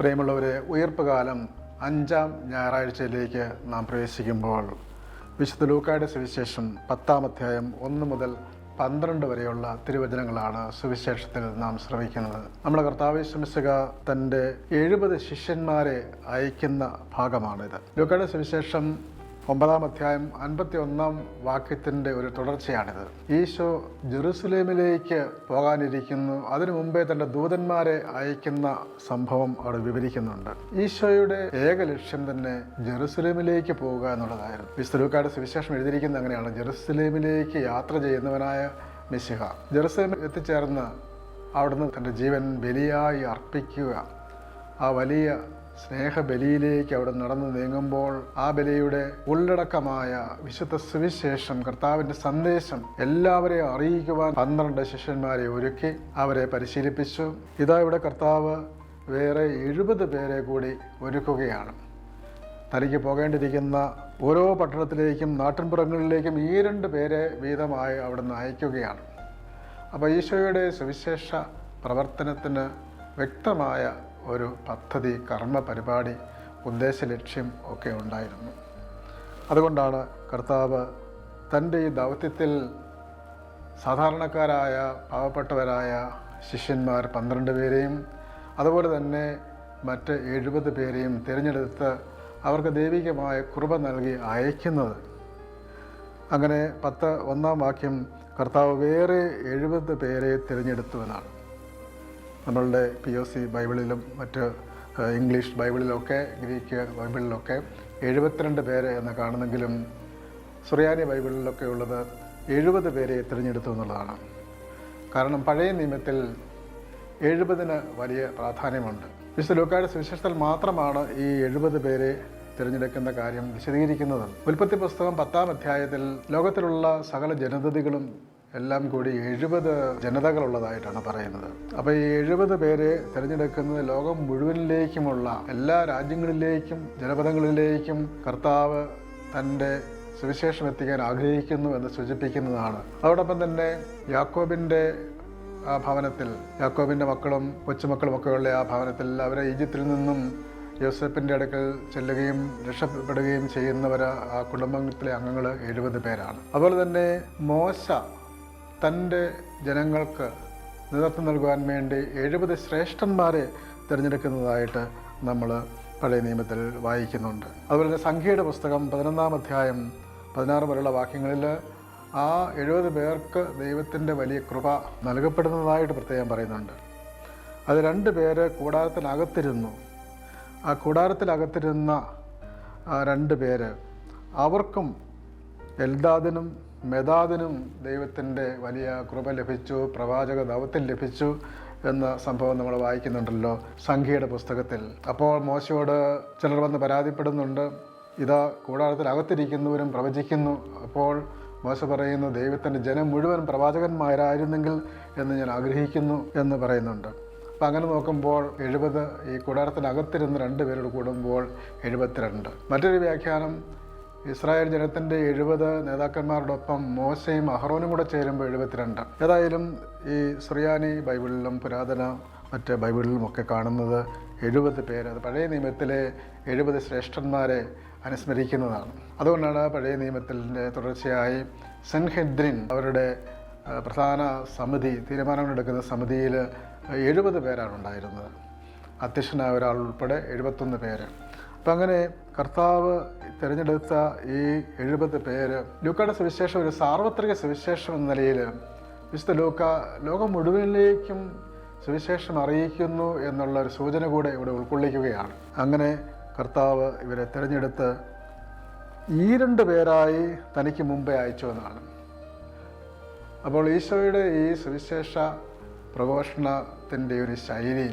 പ്രിയമുള്ളവരെ, ഉയർപ്പ് കാലം 5-ാം ഞായറാഴ്ചയിലേക്ക് നാം പ്രവേശിക്കുമ്പോൾ വിശുദ്ധ ലൂക്കായുടെ സുവിശേഷം 10-ാം അധ്യായം 1 മുതൽ 12 വരെയുള്ള തിരുവചനങ്ങളാണ് സുവിശേഷത്തിൽ നാം ശ്രവിക്കുന്നത്. നമ്മുടെ കർത്താവ് യേശു മിശിഹ തൻ്റെ 70 ശിഷ്യന്മാരെ അയക്കുന്ന ഭാഗമാണിത്. ലൂക്കായുടെ സുവിശേഷം 9-ാം അധ്യായം 51-ാം വാക്യത്തിൻ്റെ ഒരു തുടർച്ചയാണിത്. ഈശോ ജെറുസലേമിലേക്ക് പോകാനിരിക്കുന്നു. അതിനു മുമ്പേ തൻ്റെ ദൂതന്മാരെ അയക്കുന്ന സംഭവം അവിടെ വിവരിക്കുന്നുണ്ട്. ഈശോയുടെ ഏക ലക്ഷ്യം തന്നെ ജെറുസലേമിലേക്ക് പോവുക എന്നുള്ളതായിരുന്നു. വിശുദ്ധ ലൂക്കായുടെ സുവിശേഷം എഴുതിയിരിക്കുന്നത് അങ്ങനെയാണ്: ജെറുസലേമിലേക്ക് യാത്ര ചെയ്യുന്നവനായ മിശിഹ ജെറുസലേമിൽ എത്തിച്ചേർന്ന് അവിടുന്ന് തൻ്റെ ജീവൻ ബലിയായി അർപ്പിക്കുക, ആ വലിയ സ്നേഹബലിയിലേക്ക് അവിടെ നടന്നു നീങ്ങുമ്പോൾ ആ ബലിയുടെ ഉള്ളടക്കമായ വിശുദ്ധ സുവിശേഷം, കർത്താവിൻ്റെ സന്ദേശം എല്ലാവരെയും അറിയിക്കുവാൻ 12 ശിഷ്യന്മാരെ ഒരുക്കി അവരെ പരിശീലിപ്പിച്ചു. ഇതാ ഇവിടെ കർത്താവ് വേറെ 70 പേരെ കൂടി ഒരുക്കുകയാണ്. തനിക്ക് പോകേണ്ടിയിരിക്കുന്ന ഓരോ പട്ടണത്തിലേക്കും നാട്ടിൻപുറങ്ങളിലേക്കും ഈ 2 പേരെ വീതമായി അവിടുന്ന് അയക്കുകയാണ്. അപ്പോൾ ഈശോയുടെ സുവിശേഷ പ്രവർത്തനത്തിന് വ്യക്തമായ ഒരു പദ്ധതി, കർമ്മ പരിപാടി, ഉദ്ദേശ ലക്ഷ്യം ഒക്കെ ഉണ്ടായിരുന്നു. അതുകൊണ്ടാണ് കർത്താവ് തൻ്റെ ഈ ദൗത്യത്തിൽ സാധാരണക്കാരായ പാവപ്പെട്ടവരായ ശിഷ്യന്മാർ 12 പേരെയും അതുപോലെ തന്നെ മറ്റ് 70 പേരെയും തിരഞ്ഞെടുത്ത് അവർക്ക് ദൈവികമായ കൃപ നൽകി അയക്കുന്നത്. അങ്ങനെ 10:1 വാക്യം കർത്താവ് വേറെ 70 പേരെ തിരഞ്ഞെടുത്തു എന്നാണ്. നമ്മളുടെ POC ബൈബിളിലും മറ്റ് ഇംഗ്ലീഷ് ബൈബിളിലൊക്കെ ഗ്രീക്ക് ബൈബിളിലൊക്കെ 72 പേരെ എന്ന് കാണുന്നെങ്കിലും സുറിയാനി ബൈബിളിലൊക്കെ ഉള്ളത് 70 പേരെ തിരഞ്ഞെടുത്തു എന്നുള്ളതാണ്. കാരണം പഴയ നിയമത്തിൽ 70-ന് വലിയ പ്രാധാന്യമുണ്ട്. വിശുദ്ധ ലൂക്കായുടെ സുവിശേഷത്തിൽ മാത്രമാണ് ഈ 70 പേരെ തിരഞ്ഞെടുക്കുന്ന കാര്യം വിശദീകരിക്കുന്നത്. ഉൽപ്പത്തി പുസ്തകം 10-ാം അധ്യായത്തിൽ ലോകത്തിലുള്ള സകല ജനതകളും എല്ലാം കൂടി 70 ജനതകളുള്ളതായിട്ടാണ് പറയുന്നത്. അപ്പോൾ ഈ 70 പേരെ തിരഞ്ഞെടുക്കുന്നത് ലോകം മുഴുവനിലേക്കുമുള്ള എല്ലാ രാജ്യങ്ങളിലേക്കും ജനപദങ്ങളിലേക്കും കർത്താവ് തൻ്റെ സുവിശേഷം എത്തിക്കാൻ ആഗ്രഹിക്കുന്നു എന്ന് സൂചിപ്പിക്കുന്നതാണ്. അതോടൊപ്പം തന്നെ യാക്കോബിൻ്റെ ആ ഭവനത്തിൽ, യാക്കോബിൻ്റെ മക്കളും കൊച്ചുമക്കളും ഒക്കെയുള്ള ആ ഭവനത്തിൽ അവരെ ഈജിപ്തിൽ നിന്നും യോസേപ്പിൻ്റെ അടുക്കൽ ചെല്ലുകയും രക്ഷപ്പെടുകയും ചെയ്യുന്നവർ ആ കുടുംബത്തിലെ അംഗങ്ങൾ 70 പേരാണ്. അതുപോലെ തന്നെ മോശ തൻ്റെ ജനങ്ങൾക്ക് നേതൃത്വം നൽകുവാൻ വേണ്ടി 70 ശ്രേഷ്ഠന്മാരെ തിരഞ്ഞെടുക്കുന്നതായിട്ട് നമ്മൾ പഴയ നിയമത്തിൽ വായിക്കുന്നുണ്ട്. അതുപോലെ തന്നെ സംഖ്യയുടെ പുസ്തകം 11-ാം അധ്യായം 16 വരെയുള്ള വാക്യങ്ങളിൽ ആ 70 പേർക്ക് ദൈവത്തിൻ്റെ വലിയ കൃപ നൽകപ്പെടുന്നതായിട്ട് പ്രത്യേകം പറയുന്നുണ്ട്. അത് 2 പേര് കൂടാരത്തിനകത്തിരുന്നു. ആ കൂടാരത്തിനകത്തിരുന്ന 2 പേര്, അവർക്കും എൽദാദിനും മെദാദിനും ദൈവത്തിൻ്റെ വലിയ കൃപ ലഭിച്ചു, പ്രവാചക ദൗത്യം ലഭിച്ചു എന്ന സംഭവം നമ്മൾ വായിക്കുന്നുണ്ടല്ലോ സംഖ്യയുടെ പുസ്തകത്തിൽ. അപ്പോൾ മോശയോട് ചിലർ വന്ന് പരാതിപ്പെടുന്നുണ്ട്, ഇതാ കൂടാരത്തിനകത്തിരിക്കുന്നവരും പ്രവചിക്കുന്നു. അപ്പോൾ മോശ പറയുന്നു, ദൈവത്തിൻ്റെ ജനം മുഴുവൻ പ്രവാചകന്മാരായിരുന്നെങ്കിൽ എന്ന് ഞാൻ ആഗ്രഹിക്കുന്നു എന്ന് പറയുന്നുണ്ട്. അപ്പം അങ്ങനെ നോക്കുമ്പോൾ 70 ഈ കൂടാരത്തിനകത്തിരുന്ന് 2 പേരോട് കൂടുമ്പോൾ 72. മറ്റൊരു വ്യാഖ്യാനം, ഇസ്രായേൽ ജനത്തിൻ്റെ 70 നേതാക്കന്മാരോടൊപ്പം മോശയും അഹ്റോനും കൂടെ ചേരുമ്പോൾ 72. ഏതായാലും ഈ സുറിയാനി ബൈബിളിലും പുരാതന മറ്റ് ബൈബിളിലുമൊക്കെ കാണുന്നത് 70 പേര്. അത് പഴയ നിയമത്തിലെ 70 ശ്രേഷ്ഠന്മാരെ അനുസ്മരിക്കുന്നതാണ്. അതുകൊണ്ടാണ് പഴയ നിയമത്തിൻ്റെ തുടർച്ചയായി സെൻഹെദ്രിൻ അവരുടെ പ്രധാന സമിതി, തീരുമാനങ്ങളെടുക്കുന്ന സമിതിയിൽ 70 പേരാണ് ഉണ്ടായിരുന്നത്. അധ്യക്ഷനായ ഒരാൾ ഉൾപ്പെടെ 71 പേര്. അപ്പം അങ്ങനെ കർത്താവ് തിരഞ്ഞെടുത്ത ഈ 70 പേര് ലൂക്കായുടെ സുവിശേഷം ഒരു സാർവത്രിക സുവിശേഷം എന്ന നിലയിൽ വിശുദ്ധ ലൂക്ക ലോകം മുഴുവനിലേക്കും സുവിശേഷം അറിയിക്കുന്നു എന്നുള്ള ഒരു സൂചന കൂടെ ഇവിടെ ഉൾക്കൊള്ളിക്കുകയാണ്. അങ്ങനെ കർത്താവ് ഇവരെ തിരഞ്ഞെടുത്ത് ഈ 2 പേരായി തനിക്ക് മുമ്പേ അയച്ചു എന്നാണ്. അപ്പോൾ ഈശോയുടെ ഈ സുവിശേഷ പ്രഘോഷണത്തിൻ്റെ ഒരു ശൈലി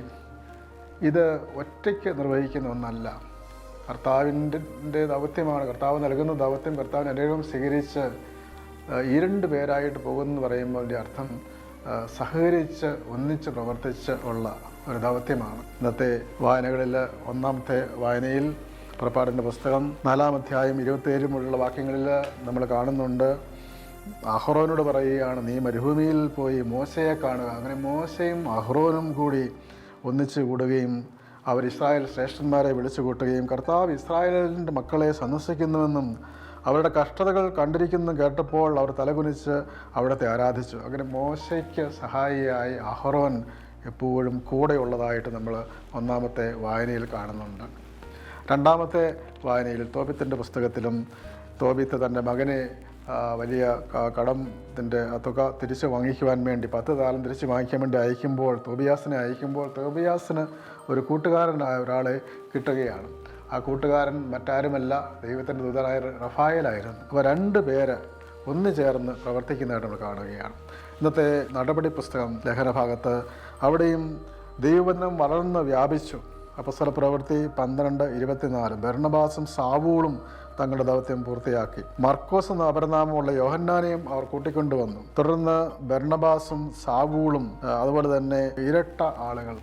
ഇത് ഒറ്റയ്ക്ക് നിർവഹിക്കുന്ന ഒന്നല്ല. കർത്താവിൻ്റെ ദൗത്യമാണ്. കർത്താവ് നൽകുന്ന ദൗത്യം കർത്താവിന് അനുഗ്രഹം സ്വീകരിച്ച് ഈ 2 പേരായിട്ട് പോകുമെന്ന് പറയുമ്പോൾ അതിൻ്റെ അർത്ഥം സഹകരിച്ച് ഒന്നിച്ച് പ്രവർത്തിച്ച് ഉള്ള ഒരു ദൗത്യമാണ്. ഇന്നത്തെ വായനകളിൽ 1-ാമത്തെ വായനയിൽ പുറപ്പാടിൻ്റെ പുസ്തകം 4-ാം അധ്യായം 27 മുതലുള്ള വാക്യങ്ങളിൽ നമ്മൾ കാണുന്നുണ്ട്, അഹ്റോനോട് പറയുകയാണ്, നീ മരുഭൂമിയിൽ പോയി മോശയെ കാണുക. അങ്ങനെ മോശയും അഹ്റോനും കൂടി ഒന്നിച്ചു കൂടുകയും അവർ ഇസ്രായേൽ ശ്രേഷ്ഠന്മാരെ വിളിച്ചു കൂട്ടുകയും കർത്താവ് ഇസ്രായേലിൻ്റെ മക്കളെ സന്ദർശിക്കുന്നുവെന്നും അവരുടെ കഷ്ടതകൾ കണ്ടിരിക്കുന്നു കേട്ടപ്പോൾ അവർ തലകുനിച്ച് അവിടത്തെ ആരാധിച്ചു. അങ്ങനെ മോശയ്ക്ക് സഹായിയായി അഹറോൻ എപ്പോഴും കൂടെയുള്ളതായിട്ട് നമ്മൾ ഒന്നാമത്തെ വായനയിൽ കാണുന്നുണ്ട്. രണ്ടാമത്തെ വായനയിൽ തോബിത്തിൻ്റെ പുസ്തകത്തിലും തോബിത്ത് തൻ്റെ മകനെ വലിയ കടത്തിൻ്റെ തുക തിരിച്ച് വാങ്ങിക്കുവാൻ വേണ്ടി 10 താലം തിരിച്ച് വാങ്ങിക്കാൻ വേണ്ടി അയക്കുമ്പോൾ തോബിയാസിന് ഒരു കൂട്ടുകാരനായ ഒരാളെ കിട്ടുകയാണ്. ആ കൂട്ടുകാരൻ മറ്റാരുമല്ല, ദൈവത്തിൻ്റെ ദൂതനായ റഫായേലായിരുന്നു. അപ്പോൾ 2 പേര് ഒന്നു ചേർന്ന് പ്രവർത്തിക്കുന്നതായിട്ട് നമ്മൾ കാണുകയാണ്. ഇന്നത്തെ നടപടി പുസ്തകം ലേഖനഭാഗത്ത് അവിടെയും ദൈവബന്ധം വളർന്ന് വ്യാപിച്ചു. അപ്പോസ്തല പ്രവൃത്തി 12:24 ബർന്നബാസും സാവൂളും തങ്ങളുടെ ദൗത്യം പൂർത്തിയാക്കി. മർക്കോസ് എന്ന അപരനാമമുള്ള യോഹന്നാനെയും അവർ കൂട്ടിക്കൊണ്ടുവന്നു. തുടർന്ന് ബർന്നബാസും സാവൂളും അതുപോലെ തന്നെ ഇരട്ട ആളുകൾ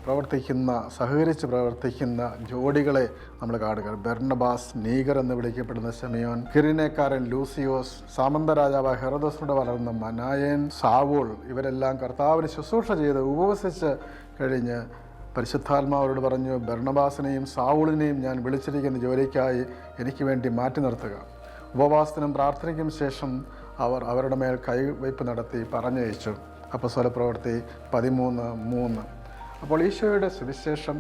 സഹകരിച്ച് പ്രവർത്തിക്കുന്ന ജോഡികളെ നമ്മൾ കാണുക. ബർന്നബാസ്, നീഗർ എന്ന് വിളിക്കപ്പെടുന്ന ശിമയോൻ, കിരീനേക്കാരൻ ലൂസിയോസ്, സാമന്ത രാജാവ് ഹെറോദോസിനോട് വളർന്ന മനായൻ, സാവൂൾ, ഇവരെല്ലാം കർത്താവിന് ശുശ്രൂഷ ചെയ്ത് ഉപവസിച്ച് കഴിഞ്ഞ് പരിശുദ്ധാത്മാവരോട് പറഞ്ഞു, ബർന്നബാസിനെയും സാവൂളിനെയും ഞാൻ വിളിച്ചിരിക്കുന്ന ജോലിക്കായി എനിക്ക് വേണ്ടി മാറ്റി നിർത്തുക. ഉപവാസത്തിനും പ്രാർത്ഥനയ്ക്കും ശേഷം അവർ അവരുടെ മേൽ കൈവയ്പ് നടത്തി പറഞ്ഞയച്ചു. അപ്പോസ്തല പ്രവൃത്തി 13:3. അപ്പോൾ ഈശോയുടെ സുവിശേഷം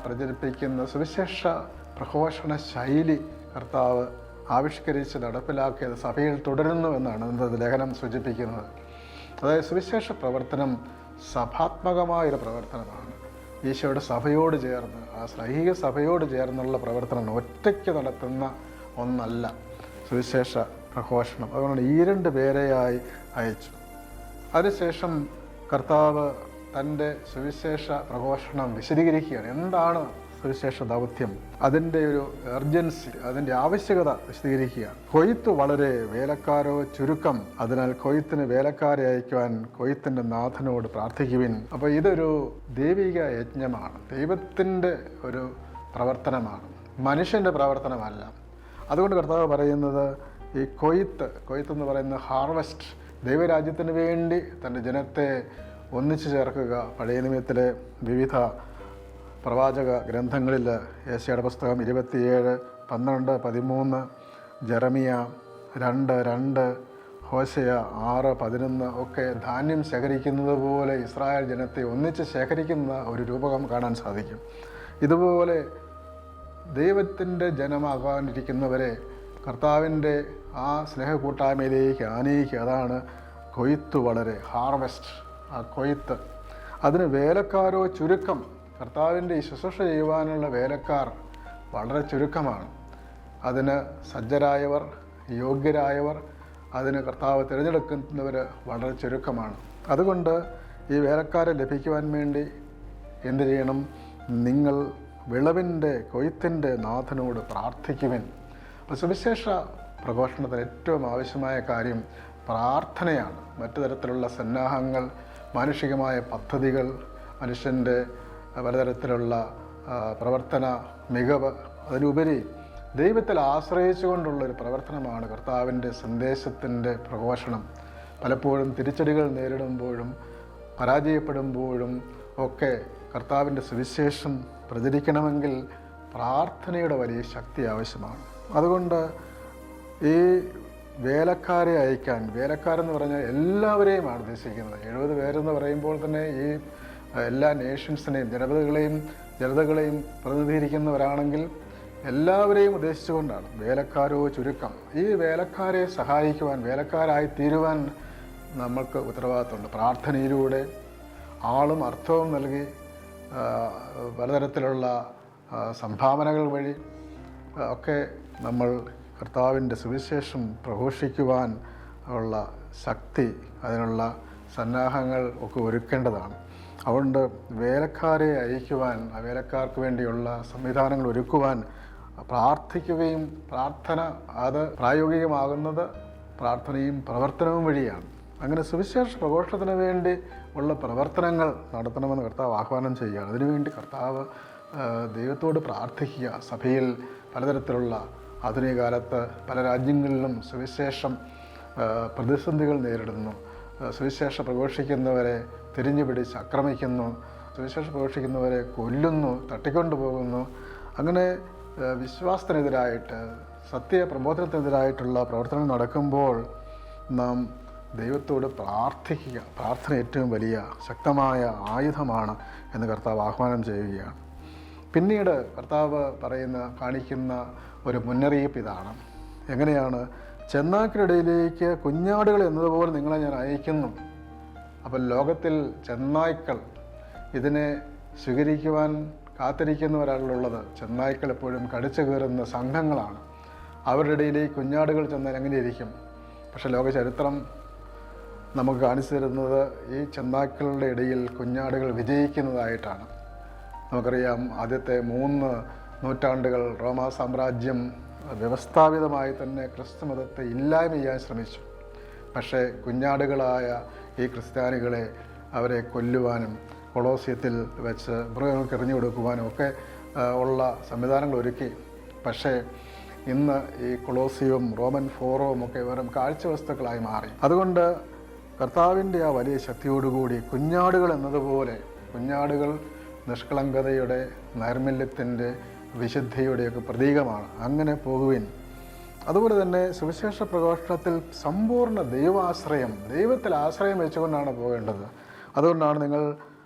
പ്രചരിപ്പിക്കുന്ന സുവിശേഷ പ്രഘോഷണ ശൈലി കർത്താവ് ആവിഷ്കരിച്ച് നടപ്പിലാക്കിയത് സഭയിൽ തുടരുന്നു എന്നാണ് ഇന്നത്തെ ലേഖനം സൂചിപ്പിക്കുന്നത്. അതായത് സുവിശേഷ പ്രവർത്തനം സഭാത്മകമായൊരു പ്രവർത്തനമാണ്. ഈശോയുടെ സഭയോട് ചേർന്ന്, ആ ശ്ലൈഹിക സഭയോട് ചേർന്നുള്ള പ്രവർത്തനമാണ്. ഒറ്റയ്ക്ക് നടത്തുന്ന ഒന്നല്ല സുവിശേഷ പ്രഘോഷണം. അതുകൊണ്ട് 2 പേരെയായി അയച്ചു. അതിനുശേഷം കർത്താവ് തൻ്റെ സുവിശേഷ പ്രഘോഷണം വിശദീകരിക്കുകയാണ്. എന്താണ് സുവിശേഷ ദൗത്യം, അതിൻ്റെ ഒരു എർജൻസി, അതിൻ്റെ ആവശ്യകത വിശദീകരിക്കുകയാണ്. കൊയ്ത്ത് വളരെ, വേലക്കാരോ ചുരുക്കം, അതിനാൽ കൊയ്ത്തിന് വേലക്കാരെ അയക്കുവാൻ കൊയ്ത്തിൻ്റെ നാഥനോട് പ്രാർത്ഥിക്കുവിൻ. അപ്പോൾ ഇതൊരു ദൈവിക യജ്ഞമാണ്, ദൈവത്തിൻ്റെ ഒരു പ്രവർത്തനമാണ്, മനുഷ്യൻ്റെ പ്രവർത്തനമല്ല. അതുകൊണ്ട് കർത്താവ് പറയുന്നത് ഈ കൊയ്ത്ത് എന്ന് പറയുന്ന ഹാർവെസ്റ്റ്, ദൈവരാജ്യത്തിന് വേണ്ടി തൻ്റെ ജനത്തെ ഒന്നിച്ചു ചേർക്കുക. പഴയ നിയമത്തിലെ വിവിധ പ്രവാചക ഗ്രന്ഥങ്ങളിൽ യേശയ്യായുടെ പുസ്തകം 27:12-13, ജെറമിയ 2:2, ഹോശയ 6:11 ഒക്കെ ധാന്യം ശേഖരിക്കുന്നത് പോലെ ഇസ്രായേൽ ജനത്തെ ഒന്നിച്ച് ശേഖരിക്കുന്ന ഒരു രൂപകം കാണാൻ സാധിക്കും. ഇതുപോലെ ദൈവത്തിൻ്റെ ജനമാകാനിരിക്കുന്നവരെ കർത്താവിൻ്റെ ആ സ്നേഹക്കൂട്ടായ്മയിലേക്ക് ആനയിക്കുക. അതാണ് കൊയ്ത്ത് വളരെ, ഹാർവെസ്റ്റ്, ആ കൊയ്ത്ത്. അതിന് വേലക്കാരോ ചുരുക്കം. കർത്താവിൻ്റെ ഈ ശുശ്രൂഷ ചെയ്യുവാനുള്ള വേലക്കാർ വളരെ ചുരുക്കമാണ്. അതിന് സജ്ജരായവർ, യോഗ്യരായവർ, അതിന് കർത്താവ് തിരഞ്ഞെടുക്കുന്നവർ വളരെ ചുരുക്കമാണ്. അതുകൊണ്ട് ഈ വേലക്കാരെ ലഭിക്കുവാൻ വേണ്ടി എന്ത് ചെയ്യണം? നിങ്ങൾ വിളവിൻ്റെ, കൊയ്ത്തിൻ്റെ നാഥനോട് പ്രാർത്ഥിക്കുവിൻ. അപ്പോൾ സുവിശേഷ പ്രഘോഷണത്തിന് ഏറ്റവും ആവശ്യമായ കാര്യം പ്രാർത്ഥനയാണ്. മറ്റു തരത്തിലുള്ള സന്നാഹങ്ങൾ, മാനുഷികമായ പദ്ധതികൾ, മനുഷ്യൻ്റെ പലതരത്തിലുള്ള പ്രവർത്തന മികവ്, അതിലുപരി ദൈവത്തിൽ ആശ്രയിച്ചുകൊണ്ടുള്ളൊരു പ്രവർത്തനമാണ് കർത്താവിൻ്റെ സന്ദേശത്തിൻ്റെ പ്രഘോഷണം. പലപ്പോഴും തിരിച്ചടികൾ നേരിടുമ്പോഴും പരാജയപ്പെടുമ്പോഴും ഒക്കെ കർത്താവിൻ്റെ സുവിശേഷം പ്രചരിക്കണമെങ്കിൽ പ്രാർത്ഥനയുടെ വലിയ ശക്തി ആവശ്യമാണ്. അതുകൊണ്ട് ഈ വേലക്കാരെ അയക്കാൻ, വേലക്കാരെന്ന് പറഞ്ഞാൽ എല്ലാവരെയുമാണ് ഉദ്ദേശിക്കുന്നത്. 70 പേരെന്ന് പറയുമ്പോൾ തന്നെ ഈ എല്ലാ നേഷൻസിനെയും, ജനതകളെയും പ്രതിനിധീകരിക്കുന്നവരാണെങ്കിൽ എല്ലാവരെയും ഉദ്ദേശിച്ചുകൊണ്ടാണ്. വേലക്കാരോ ചുരുക്കം. ഈ വേലക്കാരെ സഹായിക്കുവാൻ, വേലക്കാരായി തീരുവാൻ നമ്മൾക്ക് ഉത്തരവാദിത്തമുണ്ട്. പ്രാർത്ഥനയിലൂടെ, ആളും അർത്ഥവും നൽകി, പലതരത്തിലുള്ള സംഭാവനകൾ വഴി ഒക്കെ നമ്മൾ കർത്താവിൻ്റെ സുവിശേഷം പ്രഘോഷിക്കുവാൻ ഉള്ള ശക്തി, അതിനുള്ള സന്നാഹങ്ങൾ ഒക്കെ ഒരുക്കേണ്ടതാണ്. അതുകൊണ്ട് വേലക്കാരെ അയക്കുവാൻ, ആ വേലക്കാർക്ക് വേണ്ടിയുള്ള സംവിധാനങ്ങൾ ഒരുക്കുവാൻ പ്രാർത്ഥിക്കുകയും, പ്രാർത്ഥന അത് പ്രായോഗികമാകുന്നത് പ്രാർത്ഥനയും പ്രവർത്തനവും വഴിയാണ്. അങ്ങനെ സുവിശേഷ പ്രഘോഷണത്തിന് വേണ്ടി ഉള്ള പ്രവർത്തനങ്ങൾ നടത്തണമെന്ന് കർത്താവ് ആഹ്വാനം ചെയ്യുകയാണ്. അതിനുവേണ്ടി കർത്താവ് ദൈവത്തോട് പ്രാർത്ഥിക്കുക. സഭയിൽ പലതരത്തിലുള്ള ആധുനിക കാലത്ത് പല രാജ്യങ്ങളിലും സുവിശേഷം പ്രതിസന്ധികൾ നേരിടുന്നു. സുവിശേഷം പ്രഘോഷിക്കുന്നവരെ തിരിഞ്ഞു പിടിച്ച് ആക്രമിക്കുന്നു. സുവിശേഷം പ്രഘോഷിക്കുന്നവരെ കൊല്ലുന്നു, തട്ടിക്കൊണ്ടു പോകുന്നു. അങ്ങനെ വിശ്വാസത്തിനെതിരായിട്ട്, സത്യപ്രബോധനത്തിനെതിരായിട്ടുള്ള പ്രവർത്തനം നടക്കുമ്പോൾ നാം ദൈവത്തോട് പ്രാർത്ഥിക്കുക. പ്രാർത്ഥന ഏറ്റവും വലിയ ശക്തമായ ആയുധമാണ് എന്ന് കർത്താവ് ആഹ്വാനം ചെയ്യുകയാണ്. പിന്നീട് കർത്താവ് കാണിക്കുന്ന ഒരു മുന്നറിയിപ്പ് ഇതാണ്. എങ്ങനെയാണ്? ചെന്നായ്ക്കളിടയിലേക്ക് കുഞ്ഞാടുകൾ എന്നതുപോലെ നിങ്ങളെ ഞാൻ അയക്കുന്നു. അപ്പോൾ ലോകത്തിൽ ചെന്നായ്ക്കൾ ഇതിനെ സ്വീകരിക്കുവാൻ കാത്തിരിക്കുന്നവരാണുള്ളത്. ചെന്നായ്ക്കൾ എപ്പോഴും കടിച്ചു കയറുന്ന സംഘങ്ങളാണ്. അവരുടെ ഇടയിലേക്ക് കുഞ്ഞാടുകൾ ചെന്നാൽ എങ്ങനെയിരിക്കും? പക്ഷേ ലോക ചരിത്രം നമുക്ക് കാണിച്ചു തരുന്നത് ഈ ചെന്നായ്ക്കളുടെ ഇടയിൽ കുഞ്ഞാടുകൾ വിജയിക്കുന്നതായിട്ടാണ്. നമുക്കറിയാം, ആദ്യത്തെ 3 നൂറ്റാണ്ടുകൾ റോമാ സാമ്രാജ്യം വ്യവസ്ഥാപിതമായി തന്നെ ക്രിസ്തു മതത്തെ ഇല്ലായ്മ ചെയ്യാൻ ശ്രമിച്ചു. പക്ഷേ കുഞ്ഞാടുകളായ ഈ ക്രിസ്ത്യാനികളെ അവരെ കൊല്ലുവാനും കൊളോസിയത്തിൽ വെച്ച് മൃഗങ്ങൾക്ക് എറിഞ്ഞു കൊടുക്കുവാനും ഒക്കെ ഉള്ള സംവിധാനങ്ങൾ ഒരുക്കി. പക്ഷേ ഇന്ന് ഈ കൊളോസിയവും റോമൻ ഫോറവും ഒക്കെ വെറും കാഴ്ച വസ്തുക്കളായി മാറി. അതുകൊണ്ട് കർത്താവിൻ്റെ ആ വലിയ ശക്തിയോടുകൂടി കുഞ്ഞാടുകൾ എന്നതുപോലെ, കുഞ്ഞാടുകൾ നിഷ്കളങ്കതയുടെ, നൈർമല്യത്തിൻ്റെ, വിശുദ്ധിയുടെയൊക്കെ പ്രതീകമാണ്. അങ്ങനെ പോകുവിൻ. അതുപോലെ തന്നെ സുവിശേഷ പ്രഘോഷണത്തിൽ സമ്പൂർണ്ണ ദൈവാശ്രയം, ദൈവത്തിൽ ആശ്രയം വെച്ചുകൊണ്ടാണ് പോകേണ്ടത്. അതുകൊണ്ടാണ് നിങ്ങൾ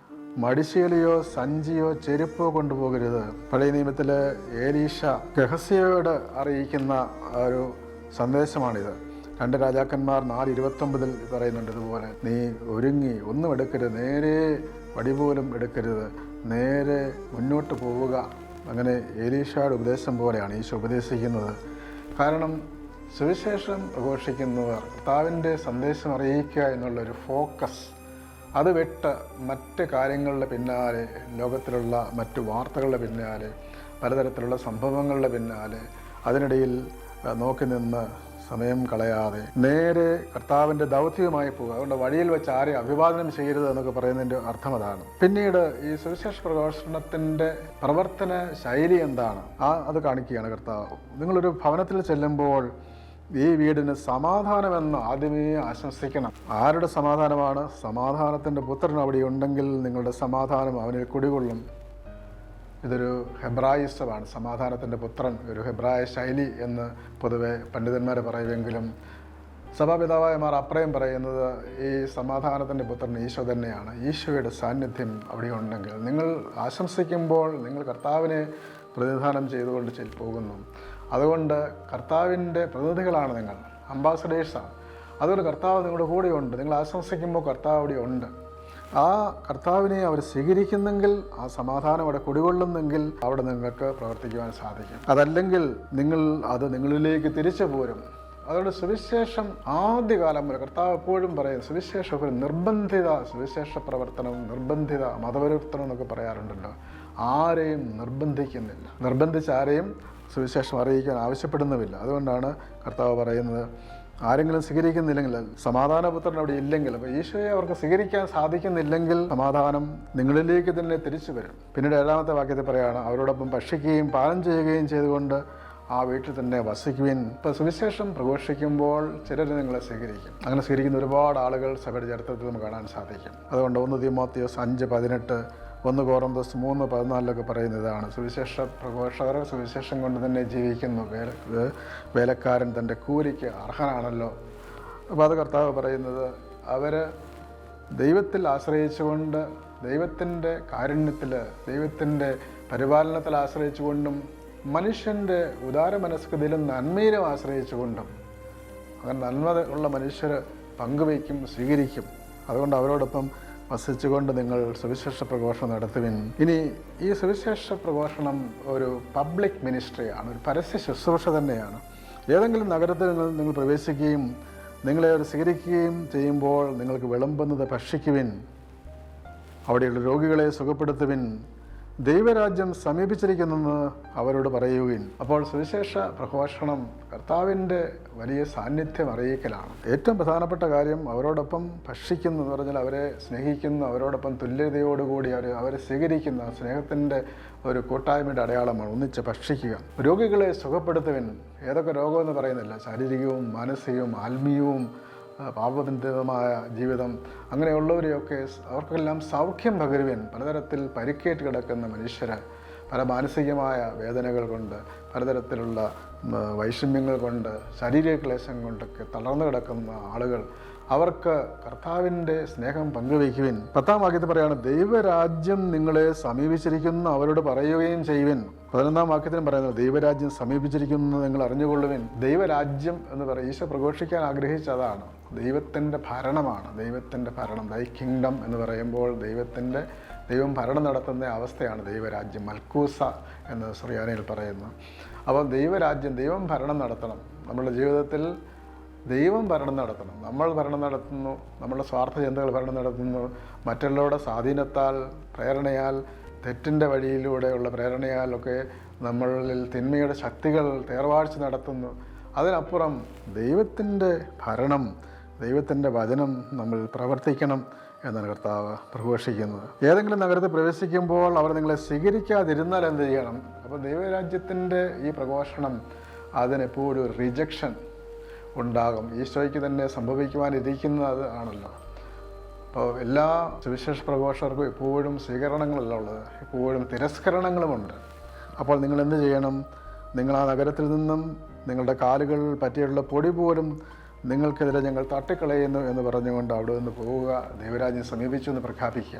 മടിശീലയോ സഞ്ചിയോ ചെരുപ്പോ കൊണ്ടുപോകരുത്. പഴയ നിയമത്തിൽ ഏലീഷ ഗഹസ്യയോട് അറിയിക്കുന്ന ഒരു സന്ദേശമാണിത്. 2 രാജാക്കന്മാർ 4:29 പറയുന്നുണ്ട് ഇതുപോലെ, നീ ഒരുങ്ങി ഒന്നും എടുക്കരുത്, നേരെ വടി പോലും എടുക്കരുത്, നേരെ മുന്നോട്ട് പോവുക. അങ്ങനെ ഏലീഷയുടെ ഉപദേശം പോലെയാണ് ഈശോ ഉപദേശിക്കുന്നത്. കാരണം സുവിശേഷം പ്രഘോഷിക്കുന്നവർ കർത്താവിൻ്റെ സന്ദേശം അറിയിക്കുക എന്നുള്ളൊരു ഫോക്കസ് അത് വിട്ട് മറ്റ് കാര്യങ്ങളുടെ പിന്നാലെ, ലോകത്തിലുള്ള മറ്റു വാർത്തകളുടെ പിന്നാലെ, പലതരത്തിലുള്ള സംഭവങ്ങളുടെ പിന്നാലെ, അതിനിടയിൽ നോക്കി നിന്ന് സമയം കളയാതെ നേരെ കർത്താവിൻ്റെ ദൗത്യവുമായി പോകുക. അതുകൊണ്ട് വഴിയിൽ വെച്ച് ആരെയും അഭിവാദനം ചെയ്യരുത് എന്നൊക്കെ പറയുന്നതിൻ്റെ അർത്ഥം അതാണ്. പിന്നീട് ഈ സുവിശേഷ പ്രഘോഷണത്തിൻ്റെ പ്രവർത്തന ശൈലി എന്താണ് അത് കാണിക്കുകയാണ് കർത്താവ്. നിങ്ങളൊരു ഭവനത്തിൽ ചെല്ലുമ്പോൾ ഈ വീടിന് സമാധാനമെന്ന് ആദ്യമേ ആശംസിക്കണം. ആരുടെ സമാധാനമാണ്? സമാധാനത്തിൻ്റെ പുത്രൻ അവിടെ ഉണ്ടെങ്കിൽ നിങ്ങളുടെ സമാധാനം അവനിൽ കുടികൊള്ളും. ഇതൊരു ഹെബ്രായിസമാണ്. സമാധാനത്തിൻ്റെ പുത്രൻ ഒരു ഹെബ്രായ ശൈലി എന്ന് പൊതുവെ പണ്ഡിതന്മാർ പറയുമെങ്കിലും സഭാപിതാവായ മാർ അപ്രയം പറയുന്നത് ഈ സമാധാനത്തിൻ്റെ പുത്രൻ ഈശോ തന്നെയാണ്. ഈശോയുടെ സാന്നിധ്യം അവിടെ ഉണ്ടെങ്കിൽ നിങ്ങൾ ആശംസിക്കുമ്പോൾ നിങ്ങൾ കർത്താവിനെ പ്രതിനിധാനം ചെയ്തുകൊണ്ട് പോകുന്നു. അതുകൊണ്ട് കർത്താവിൻ്റെ പ്രതിനിധികളാണ് നിങ്ങൾ, അംബാസഡേഴ്സാണ്. അതുകൊണ്ട് കർത്താവ് നിങ്ങളുടെ കൂടെയുണ്ട്. നിങ്ങൾ ആശംസിക്കുമ്പോൾ കർത്താവ് അവിടെ ഉണ്ട്. ആ കർത്താവിനെ അവർ സ്വീകരിക്കുന്നെങ്കിൽ, ആ സമാധാനം അവിടെ കുടികൊള്ളുന്നെങ്കിൽ അവിടെ നിങ്ങൾക്ക് പ്രവർത്തിക്കുവാൻ സാധിക്കും. അതല്ലെങ്കിൽ അത് നിങ്ങളിലേക്ക് തിരിച്ചു പോരും. അതുകൊണ്ട് സുവിശേഷം ആദ്യകാലം മുതൽ കർത്താവ് എപ്പോഴും പറയും, സുവിശേഷം ഒരു നിർബന്ധിത സുവിശേഷ പ്രവർത്തനം, നിർബന്ധിത മതപരിവർത്തനം എന്നൊക്കെ പറയാറുണ്ടല്ലോ. ആരെയും നിർബന്ധിക്കുന്നില്ല, നിർബന്ധിച്ച് ആരെയും സുവിശേഷം അറിയിക്കാൻ ആവശ്യപ്പെടുന്നുമില്ല. അതുകൊണ്ടാണ് കർത്താവ് പറയുന്നത്, ആരെങ്കിലും സ്വീകരിക്കുന്നില്ലെങ്കിൽ, സമാധാനപുത്രൻ അവിടെ ഇല്ലെങ്കിൽ, അപ്പോൾ ഈശോയെ അവർക്ക് സ്വീകരിക്കാൻ സാധിക്കുന്നില്ലെങ്കിൽ സമാധാനം നിങ്ങളിലേക്ക് തന്നെ തിരിച്ചു വരും. പിന്നീട് 7-ാമത്തെ വാക്യത്തിൽ പറയുകയാണ്, അവരോടൊപ്പം ഭക്ഷിക്കുകയും പാനം ചെയ്യുകയും ചെയ്തുകൊണ്ട് ആ വീട്ടിൽ തന്നെ വസിക്കുവിൻ. ഇപ്പോൾ സുവിശേഷം പ്രഘോഷിക്കുമ്പോൾ ചിലർ നിങ്ങളെ സ്വീകരിക്കും. അങ്ങനെ സ്വീകരിക്കുന്ന ഒരുപാട് ആളുകൾ സഭയുടെ ചരിത്രത്തിൽ നമുക്ക് കാണാൻ സാധിക്കും. അതുകൊണ്ട് 1 തീമോത്തിയോസ് 5:18, 1 കോറിന്തോസ് 3:14 പറയുന്നതാണ്, സുവിശേഷ പ്രഘോഷകർ സുവിശേഷം കൊണ്ട് തന്നെ ജീവിക്കുന്നു. വേലക്കാരൻ തൻ്റെ കൂലിക്ക് അർഹനാണല്ലോ. അപ്പോൾ അത് കർത്താവ് പറയുന്നത്, അവർ ദൈവത്തിൽ ആശ്രയിച്ചുകൊണ്ട്, ദൈവത്തിൻ്റെ കാരുണ്യത്തിൽ, ദൈവത്തിൻ്റെ പരിപാലനത്തിൽ ആശ്രയിച്ചുകൊണ്ടും മനുഷ്യൻ്റെ ഉദാരമനസ്കതയിലും നന്മയിലും ആശ്രയിച്ചുകൊണ്ടും, അങ്ങനെ നന്മ ഉള്ള മനുഷ്യർ പങ്കുവയ്ക്കും, സ്വീകരിക്കും. അതുകൊണ്ട് അവരോടൊപ്പം വസിച്ചുകൊണ്ട് നിങ്ങൾ സുവിശേഷ പ്രഘോഷണം നടത്തുവിൻ. ഇനി ഈ സുവിശേഷ പ്രഘോഷണം ഒരു പബ്ലിക് മിനിസ്ട്രിയാണ്, ഒരു പരസ്യ ശുശ്രൂഷ തന്നെയാണ്. ഏതെങ്കിലും നഗരത്തിൽ നിങ്ങൾ പ്രവേശിക്കുകയും നിങ്ങളെ അവർ സ്വീകരിക്കുകയും ചെയ്യുമ്പോൾ നിങ്ങൾക്ക് വിളമ്പുന്നത് ഭക്ഷിക്കുവിൻ, അവിടെയുള്ള രോഗികളെ സുഖപ്പെടുത്തുവിൻ, ദൈവരാജ്യം സമീപിച്ചിരിക്കുന്നെന്ന് അവരോട് പറയുവിൻ. അപ്പോൾ സുവിശേഷ പ്രഘോഷണം കർത്താവിൻ്റെ വലിയ സാന്നിധ്യം അറിയിക്കലാണ്. ഏറ്റവും പ്രധാനപ്പെട്ട കാര്യം അവരോടൊപ്പം ഭക്ഷിക്കുന്നു എന്ന് പറഞ്ഞാൽ അവരെ സ്നേഹിക്കുന്നു, അവരോടൊപ്പം തുല്യതയോടുകൂടി അവരെ സ്വീകരിക്കുന്ന സ്നേഹത്തിൻ്റെ ഒരു കൂട്ടായ്മയുടെ അടയാളമാണ് ഒന്നിച്ച് ഭക്ഷിക്കുക. രോഗികളെ സുഖപ്പെടുത്തുവിൻ. ഏതൊക്കെ രോഗമെന്ന് പറയുന്നില്ല, ശാരീരികവും മാനസികവും ആത്മീയവും പാപബന്ധിതമായ ജീവിതം, അങ്ങനെയുള്ളവരെയൊക്കെ അവർക്കെല്ലാം സൗഖ്യം പകരുവാൻ പലതരത്തിൽ പരിക്കേറ്റ് കിടക്കുന്ന മനുഷ്യരെ, പല മാനസികമായ വേദനകൾ കൊണ്ട്, പലതരത്തിലുള്ള വൈഷമ്യങ്ങൾ കൊണ്ട്, ശാരീരിക ക്ലേശം കൊണ്ടൊക്കെ തളർന്നു കിടക്കുന്ന ആളുകൾ, അവർക്ക് കർത്താവിൻ്റെ സ്നേഹം പങ്കുവയ്ക്കുവിൻ. 10-ാം വാക്യത്തിൽ പറയുകയാണ്, ദൈവരാജ്യം നിങ്ങളെ സമീപിച്ചിരിക്കുന്നു അവരോട് പറയുകയും ചെയ്യുവിൻ. 11-ാം വാക്യത്തിനും പറയുന്നത്, ദൈവരാജ്യം സമീപിച്ചിരിക്കുന്നു നിങ്ങൾ അറിഞ്ഞുകൊള്ളുവിൻ. ദൈവരാജ്യം എന്ന് പറയും ഈശോ പ്രഘോഷിക്കാൻ ആഗ്രഹിച്ചതാണ്. ദൈവത്തിൻ്റെ ഭരണമാണ്, ദൈവത്തിൻ്റെ ഭരണം. ദൈ കിങ്ഡം എന്ന് പറയുമ്പോൾ ദൈവം ഭരണം നടത്തുന്ന അവസ്ഥയാണ് ദൈവരാജ്യം. മൽക്കൂസ എന്ന് സുറിയാനിയിൽ പറയുന്നു. അപ്പോൾ ദൈവരാജ്യം, ദൈവം ഭരണം നടത്തണം. നമ്മുടെ ജീവിതത്തിൽ ദൈവം ഭരണം നടത്തണം. നമ്മൾ ഭരണം നടത്തുന്നു, നമ്മളുടെ സ്വാർത്ഥ ചിന്തകൾ ഭരണം നടത്തുന്നു, മറ്റുള്ളവരുടെ സ്വാധീനത്താൽ, പ്രേരണയാൽ, തെറ്റിൻ്റെ വഴിയിലൂടെയുള്ള പ്രേരണയാലൊക്കെ നമ്മളിൽ തിന്മയുടെ ശക്തികൾ തേർവാഴ്ച നടത്തുന്നു. അതിനപ്പുറം ദൈവത്തിൻ്റെ ഭരണം, ദൈവത്തിൻ്റെ വചനം നമ്മൾ പ്രവർത്തിക്കണം എന്നാണ് കർത്താവ് പ്രഘോഷിക്കുന്നത്. ഏതെങ്കിലും നഗരത്തിൽ പ്രവേശിക്കുമ്പോൾ അവർ നിങ്ങളെ സ്വീകരിക്കാതിരുന്നാൽ എന്ത് ചെയ്യണം? അപ്പോൾ ദൈവരാജ്യത്തിൻ്റെ ഈ പ്രഘോഷണം അതിനെപ്പോഴും ഒരു റിജക്ഷൻ ഉണ്ടാകും. ഈശോയ്ക്ക് തന്നെ സംഭവിക്കുവാനിരിക്കുന്നത് ആണല്ലോ. അപ്പോൾ എല്ലാ സുവിശേഷ പ്രഘോഷകർക്കും എപ്പോഴും സ്വീകരണങ്ങളല്ല ഉള്ളത്, എപ്പോഴും തിരസ്കരണങ്ങളുമുണ്ട്. അപ്പോൾ നിങ്ങൾ എന്ത് ചെയ്യണം? നിങ്ങൾ ആ നഗരത്തിൽ നിന്നും നിങ്ങളുടെ കാലുകൾ പറ്റിയുള്ള പൊടി പോലും നിങ്ങൾക്കെതിരെ ഞങ്ങൾ തട്ടിക്കളയുന്നു എന്ന് പറഞ്ഞുകൊണ്ട് അവിടെ നിന്ന് പോവുക, ദൈവരാജ്യം സമീപിച്ചു എന്ന് പ്രഖ്യാപിക്കുക.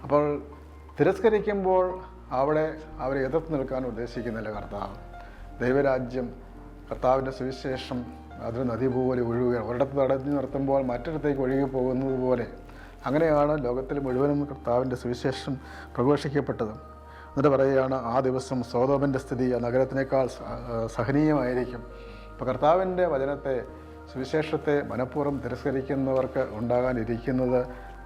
അപ്പോൾ തിരസ്കരിക്കുമ്പോൾ അവിടെ അവരെ എതിർത്ത് നിൽക്കാൻ ഉദ്ദേശിക്കുന്നില്ല കർത്താവ്. ദൈവരാജ്യം, കർത്താവിൻ്റെ സുവിശേഷം അതൊരു നദി പോലെ ഒഴുകുക, ഒരിടത്ത് തടഞ്ഞു നിർത്തുമ്പോൾ മറ്റൊരിടത്തേക്ക് ഒഴുകി പോകുന്നത് പോലെ അങ്ങനെയാണ് ലോകത്തിൽ മുഴുവനും കർത്താവിൻ്റെ സുവിശേഷം പ്രഘോഷിക്കപ്പെട്ടത്. എന്നിട്ട് പറയുകയാണ്, ആ ദിവസം സോദോമിൻ്റെ സ്ഥിതി ആ നഗരത്തിനേക്കാൾ സഹനീയമായിരിക്കും. അപ്പോൾ കർത്താവിൻ്റെ വചനത്തെ, സുവിശേഷത്തെ മനഃപൂർവ്വം തിരസ്കരിക്കുന്നവർക്ക് ഉണ്ടാകാനിരിക്കുന്നത്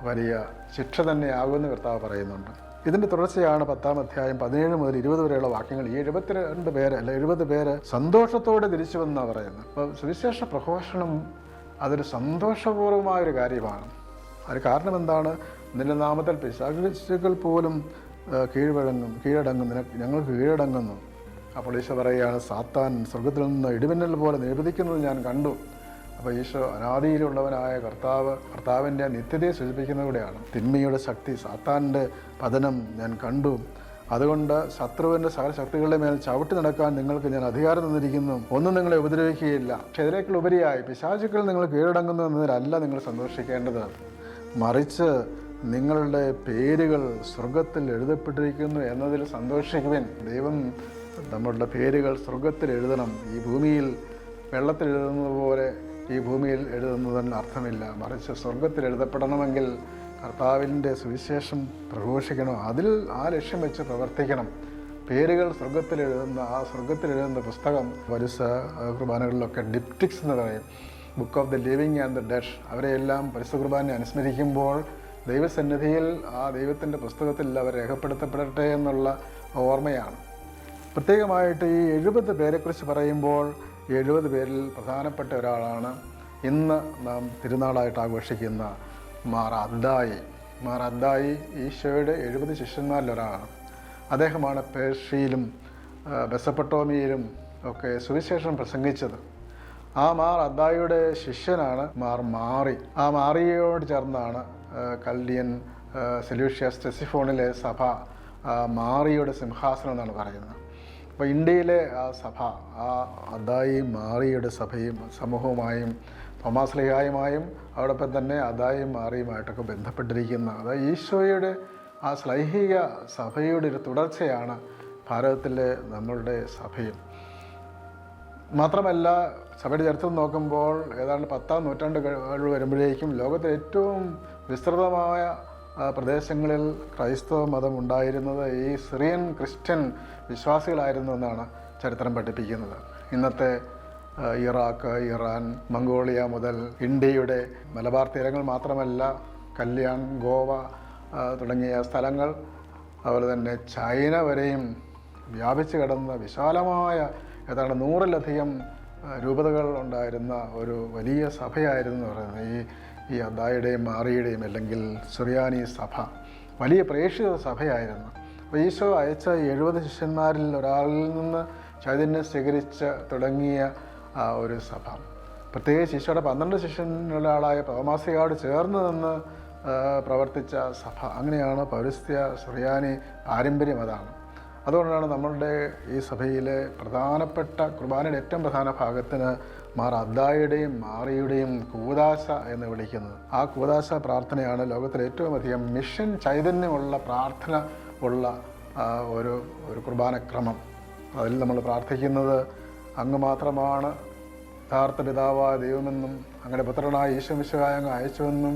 വലിയ ശിക്ഷ തന്നെയാകുമെന്ന് കർത്താവ് പറയുന്നുണ്ട്. ഇതിൻ്റെ തുടർച്ചയാണ് 10-ാം അധ്യായം 17 മുതൽ 20 വരെയുള്ള വാക്യങ്ങൾ. ഈ 72 പേര് അല്ല 70 പേര് സന്തോഷത്തോടെ തിരിച്ചു വന്നാണ് പറയുന്നത്. അപ്പോൾ സുവിശേഷ പ്രഘോഷണം അതൊരു സന്തോഷപൂർവമായൊരു കാര്യമാണ്. അതിന് കാരണം എന്താണ്? നിന്റെ നാമത്തിൽ പിശാചുകൾ പോലും കീഴടങ്ങും, ഞങ്ങൾക്ക് കീഴടങ്ങുന്നു. അപ്പോൾ ഈശോ പറയുകയാണ്, സാത്താൻ സ്വർഗത്തിൽ നിന്ന് ഇടിമിന്നൽ പോലെ നിവേദിക്കുന്നത് ഞാൻ കണ്ടു. അപ്പോൾ ഈശോ അനാദിയിലുള്ളവനായ കർത്താവിൻ്റെ നിത്യതയെ സൂചിപ്പിക്കുന്നതിലൂടെയാണ്. തിന്മയുടെ ശക്തി, സാത്താൻ്റെ പതനം ഞാൻ കണ്ടു. അതുകൊണ്ട് ശത്രുവിൻ്റെ സകല ശക്തികളുടെ മേൽ ചവിട്ടി നടക്കാൻ നിങ്ങൾക്ക് ഞാൻ അധികാരം തന്നിരിക്കുന്നു, ഒന്നും നിങ്ങളെ ഉപദ്രവിക്കുകയില്ല. പക്ഷേ ഇതിനേക്കാൾ ഉപരിയായി പിശാചുക്കൾ നിങ്ങൾ കീഴടങ്ങുന്നു എന്നതിലല്ല നിങ്ങൾ സന്തോഷിക്കേണ്ടത്, മറിച്ച് നിങ്ങളുടെ പേരുകൾ സ്വർഗത്തിൽ എഴുതപ്പെട്ടിരിക്കുന്നു എന്നതിൽ സന്തോഷിക്കുവിൻ. ദൈവം നമ്മളുടെ പേരുകൾ സ്വർഗത്തിൽ എഴുതണം. ഈ ഭൂമിയിൽ വെള്ളത്തിൽ എഴുതുന്നത് പോലെ ഈ ഭൂമിയിൽ എഴുതുന്നതിന് അർത്ഥമില്ല, മറിച്ച് സ്വർഗത്തിൽ എഴുതപ്പെടണമെങ്കിൽ കർത്താവിൻ്റെ സുവിശേഷം പ്രഘോഷിക്കണം. ആ ലക്ഷ്യം വെച്ച് പ്രവർത്തിക്കണം. പേരുകൾ സ്വർഗത്തിൽ എഴുതുന്ന പുസ്തകം പരിശ കുർബാനകളിലൊക്കെ ഡിപ്റ്റിക്സ് എന്ന് പറയും, book of the living and the dead. അവരെയെല്ലാം പരിശുദ്ധ കുർബാനയെ അനുസ്മരിക്കുമ്പോൾ ദൈവസന്നിധിയിൽ ആ ദൈവത്തിൻ്റെ പുസ്തകത്തിൽ അവർ രേഖപ്പെടുത്തപ്പെടട്ടെ എന്നുള്ള ഓർമ്മയാണ്. പ്രത്യേകമായിട്ട് ഈ 70 പേരെക്കുറിച്ച് പറയുമ്പോൾ 70 പേരിൽ പ്രധാനപ്പെട്ട ഒരാളാണ് ഇന്ന് നാം തിരുനാളായിട്ട് ആഘോഷിക്കുന്ന മാർ അദ്ദായി ഈശോയുടെ 70 ശിഷ്യന്മാരിലൊരാളാണ്. അദ്ദേഹമാണ് പേർഷ്യയിലും മെസൊപ്പൊട്ടേമിയയിലും ഒക്കെ സുവിശേഷം പ്രസംഗിച്ചത്. ആ മാർ അദ്ദായിയുടെ ശിഷ്യനാണ് മാർ മാറി. ആ മാറിയോട് ചേർന്നാണ് കൽഡിയൻ സെലൂഷ്യസ് ടെസിഫോണിലെ സഭ മാറിയുടെ സിംഹാസനം എന്നാണ് പറയുന്നത്. അപ്പോൾ ഇന്ത്യയിലെ ആ സഭ ആ അദ്ദായി മാറിയുടെ സഭയും സമൂഹവുമായും തോമാസ് ലീഹായുമായും അതോടൊപ്പം തന്നെ അദ്ദായി മാറിയുമായിട്ടൊക്കെ ബന്ധപ്പെട്ടിരിക്കുന്ന, അതായത് ഈശോയുടെ ആ ശ്ലൈഹിക സഭയുടെ ഒരു തുടർച്ചയാണ് ഭാരതത്തിലെ നമ്മളുടെ സഭയും. മാത്രമല്ല സഭയുടെ ചരിത്രം നോക്കുമ്പോൾ ഏതാണ്ട് 10-ാം നൂറ്റാണ്ട് വരുമ്പോഴേക്കും ലോകത്തിലെ ഏറ്റവും വിസ്തൃതമായ പ്രദേശങ്ങളിൽ ക്രൈസ്തവ മതം ഉണ്ടായിരുന്നത് ഈ സിറിയൻ ക്രിസ്ത്യൻ വിശ്വാസികളായിരുന്നു എന്നാണ് ചരിത്രം പഠിപ്പിക്കുന്നത്. ഇന്നത്തെ ഇറാഖ്, ഇറാൻ, മംഗോളിയ മുതൽ ഇന്ത്യയുടെ മലബാർ തീരങ്ങൾ മാത്രമല്ല, കല്യാൺ, ഗോവ തുടങ്ങിയ സ്ഥലങ്ങൾ, അതുപോലെ തന്നെ ചൈന വരെയും വ്യാപിച്ചു കിടന്ന വിശാലമായ ഏതാണ്ട് 100-ലധികം രൂപതകൾ ഉണ്ടായിരുന്ന ഒരു വലിയ സഭയായിരുന്നു പറയുന്നത് ഈ അദ്ദായിയുടെയും മാറിയുടെയും അല്ലെങ്കിൽ സുറിയാനി സഭ. വലിയ പ്രേക്ഷിത സഭയായിരുന്നു. അപ്പോൾ ഈശോ അയച്ച 70 ശിഷ്യന്മാരിൽ ഒരാളിൽ നിന്ന് ചൈതന്യം സ്വീകരിച്ച് തുടങ്ങിയ ഒരു സഭ. പ്രത്യേകിച്ച് ഈശോയുടെ 12 ശിഷ്യനിലൊരാളായ തോമാസിയോട് ചേർന്ന് നിന്ന് പ്രവർത്തിച്ച സഭ. അങ്ങനെയാണ് പൗരസ്ത്യ സുറിയാനി പാരമ്പര്യം അതാണ്. അതുകൊണ്ടാണ് നമ്മളുടെ ഈ സഭയിലെ പ്രധാനപ്പെട്ട കുർബാനയുടെ ഏറ്റവും പ്രധാന ഭാഗത്തിന് മാർ അദ്ദായുടെയും മാറിയുടെയും കൂദാശ എന്ന് വിളിക്കുന്നത്. ആ കൂദാശ പ്രാർത്ഥനയാണ് ലോകത്തിലെ ഏറ്റവും അധികം മിഷൻ ചൈതന്യമുള്ള പ്രാർത്ഥന ഉള്ള ഒരു കുർബാനക്രമം. അതിൽ നമ്മൾ പ്രാർത്ഥിക്കുന്നത് അങ്ങ് മാത്രമാണ് യഥാർത്ഥ പിതാവായ ദൈവമെന്നും അങ്ങയുടെ പുത്രനായ ഈശോ മിശിഹായെ അങ്ങ് അയച്ചുവെന്നും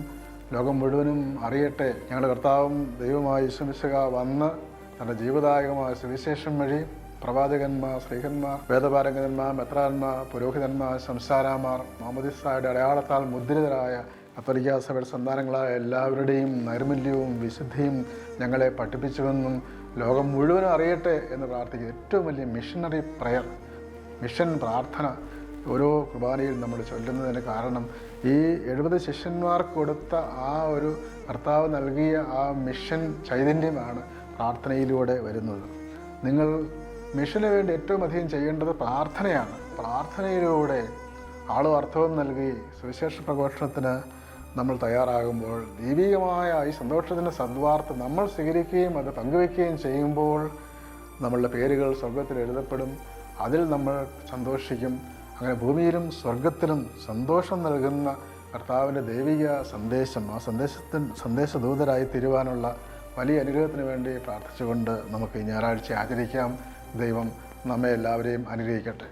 ലോകം മുഴുവനും അറിയട്ടെ. ഞങ്ങളുടെ കർത്താവും ദൈവമായ ഈശോ മിശിഹ വന്ന് തൻ്റെ ജീവദായകമായ സുവിശേഷം വഴി പ്രവാചകന്മാർ, സ്ത്രീഹന്മാർ, വേദപാരംഗതന്മാർ, മെത്രാന്മാർ, പുരോഹിതന്മാർ, സംസാരമാർ, മാമോദിസായുടെ അടയാളത്താൽ മുദ്രിതരായ കത്തോലിക്കാ സഭയുടെ സന്താനങ്ങളായ എല്ലാവരുടെയും നൈർമല്യവും വിശുദ്ധിയും ഞങ്ങളെ പഠിപ്പിച്ചുവെന്നും ലോകം മുഴുവനും അറിയട്ടെ എന്ന് പ്രാർത്ഥിക്കുക. ഏറ്റവും വലിയ മിഷനറി പ്രയർ, മിഷൻ പ്രാർത്ഥന ഓരോ കുർബാനയിൽ നമ്മൾ ചൊല്ലുന്നതിന് കാരണം ഈ 70 ശിഷ്യന്മാർക്ക് കൊടുത്ത ആ ഒരു കർത്താവ് നൽകിയ ആ മിഷൻ ചൈതന്യമാണ് പ്രാർത്ഥനയിലൂടെ വരുന്നത്. നിങ്ങൾ മിഷന് വേണ്ടി ഏറ്റവും അധികം ചെയ്യേണ്ടത് പ്രാർത്ഥനയാണ്. പ്രാർത്ഥനയിലൂടെ ആളും അർത്ഥവും നൽകി സുവിശേഷ പ്രഘോഷണത്തിന് നമ്മൾ തയ്യാറാകുമ്പോൾ ദൈവികമായ ഈ സന്തോഷത്തിൻ്റെ സദ്വാർത്ത നമ്മൾ സ്വീകരിക്കുകയും അത് പങ്കുവയ്ക്കുകയും ചെയ്യുമ്പോൾ നമ്മളുടെ പേരുകൾ സ്വർഗത്തിൽ എഴുതപ്പെടും. അതിൽ നമ്മൾ സന്തോഷിക്കും. അങ്ങനെ ഭൂമിയിലും സ്വർഗത്തിലും സന്തോഷം നൽകുന്ന കർത്താവിൻ്റെ ദൈവിക സന്ദേശം, ആ സന്ദേശദൂതരായി തീരുവാനുള്ള വലിയ അനുഗ്രഹത്തിന് വേണ്ടി പ്രാർത്ഥിച്ചുകൊണ്ട് നമുക്ക് ഈ ഞായറാഴ്ച ആചരിക്കാം. ദൈവം നമ്മെ എല്ലാവരെയും അനുഗ്രഹിക്കട്ടെ.